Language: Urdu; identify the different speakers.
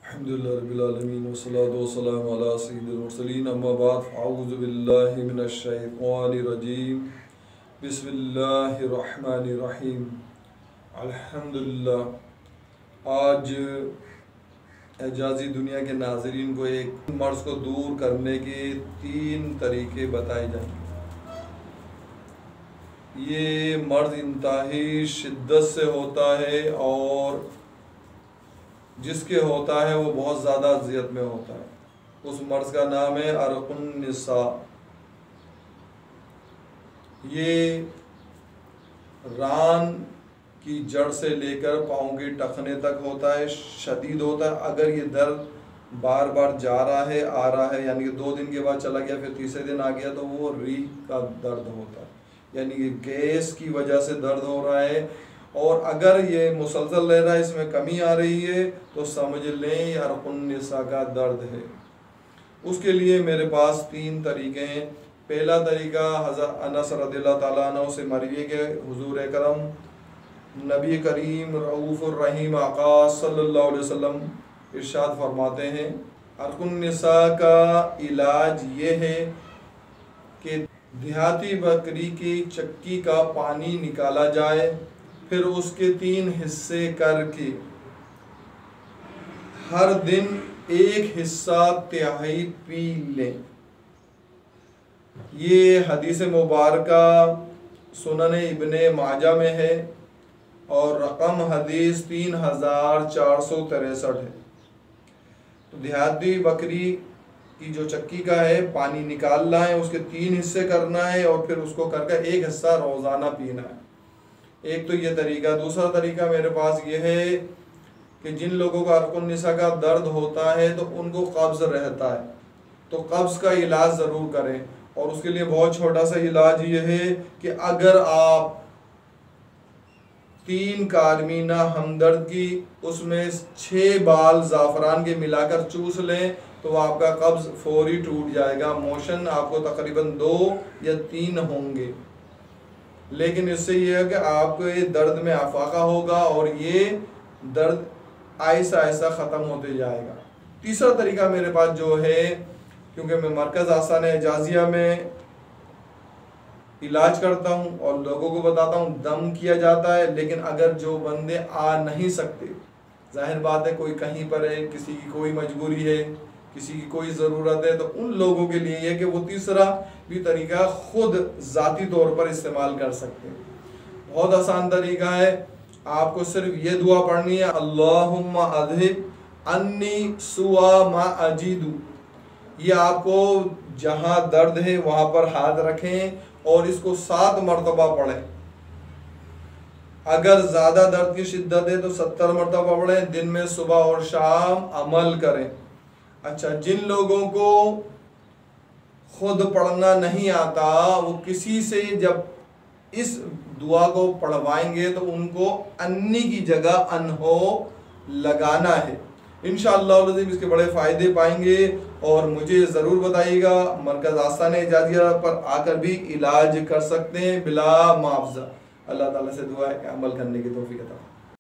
Speaker 1: الحمدللہ رب العالمین والصلاة والسلام علی سید المرسلین اما بعد فاعوذ باللہ من الشیطان الرجیم بسم اللہ الرحمن الرحیم الحمدللہ۔ آج اعجازی دنیا کے ناظرین کو ایک مرض کو دور کرنے کے 3 طریقے بتائے جائیں گے۔ یہ مرض انتہائی شدت سے ہوتا ہے اور جس کے ہوتا ہے وہ بہت زیادہ اذیت میں ہوتا ہے۔ اس مرض کا نام ہے عرق النساء۔ یہ ران کی جڑ سے لے کر پاؤں کے ٹخنے تک ہوتا ہے، شدید ہوتا ہے۔ اگر یہ درد بار بار جا رہا ہے آ رہا ہے، یعنی کہ 2 دن کے بعد چلا گیا پھر تیسرے دن آ گیا، تو وہ ریح کا درد ہوتا ہے، یعنی کہ گیس کی وجہ سے درد ہو رہا ہے۔ اور اگر یہ مسلسل رہ رہا ہے، اس میں کمی آ رہی ہے، تو سمجھ لیں یہ عرق النساء کا درد ہے۔ اس کے لیے میرے پاس 3 طریقے ہیں۔ پہلا طریقہ حضرت انس رضی اللہ تعالیٰ عنہ سے مروی کہ حضور اکرم نبی کریم رؤوف الرحیم آقا صلی اللہ علیہ وسلم ارشاد فرماتے ہیں، عرق النساء کا علاج یہ ہے کہ دیہاتی بکری کی چکی کا پانی نکالا جائے، پھر اس کے 3 حصے کر کے ہر دن 1 حصہ تہائی پی لیں۔ یہ حدیث مبارکہ سنن ابن ماجہ میں ہے اور رقم حدیث 3463 ہے۔ تو دیہاتی بکری کی جو چکی کا ہے پانی نکالنا ہے، اس کے 3 حصے کرنا ہے اور پھر اس کو کر کے 1 حصہ روزانہ پینا ہے۔ ایک تو یہ طریقہ۔ دوسرا طریقہ میرے پاس یہ ہے کہ جن لوگوں کا عرق النساء کا درد ہوتا ہے تو ان کو قبض رہتا ہے، تو قبض کا علاج ضرور کریں۔ اور اس کے لیے بہت چھوٹا سا علاج یہ ہے کہ اگر آپ 3 کارمینہ ہمدرد کی اس میں 6 بال زعفران کے ملا کر چوس لیں تو آپ کا قبض فوری ٹوٹ جائے گا۔ موشن آپ کو تقریباً 2 یا 3 ہوں گے، لیکن اس سے یہ ہے کہ آپ کو یہ درد میں افاقہ ہوگا اور یہ درد آہستہ آہستہ ختم ہوتے جائے گا۔ تیسرا طریقہ میرے پاس جو ہے، کیونکہ میں مرکز آستانہ اعجازیہ میں علاج کرتا ہوں اور لوگوں کو بتاتا ہوں، دم کیا جاتا ہے، لیکن اگر جو بندے آ نہیں سکتے، ظاہر بات ہے کوئی کہیں پر ہے، کسی کی کوئی مجبوری ہے، کسی کی کوئی ضرورت ہے، تو ان لوگوں کے لیے یہ کہ وہ تیسرا بھی طریقہ خود ذاتی طور پر استعمال کر سکتے ہیں۔ بہت آسان طریقہ ہے، آپ کو صرف یہ دعا پڑھنی ہے، اللہم اذہب انی سوا ما اجید۔ یہ آپ کو جہاں درد ہے وہاں پر ہاتھ رکھیں اور اس کو 7 مرتبہ پڑھیں۔ اگر زیادہ درد کی شدت ہے تو 70 مرتبہ پڑھیں، دن میں صبح اور شام عمل کریں۔ اچھا، جن لوگوں کو خود پڑھنا نہیں آتا، وہ کسی سے جب اس دعا کو پڑھوائیں گے تو ان کو انی کی جگہ انہو لگانا ہے۔ انشاءاللہ العظیم اس کے بڑے فائدے پائیں گے اور مجھے ضرور بتائیے گا۔ مرکز آستانہ اعجازیہ پر آ کر بھی علاج کر سکتے ہیں بلا معاوضہ۔ اللہ تعالیٰ سے دعا ہے کہ عمل کرنے کی توفیق عطا فرمائے۔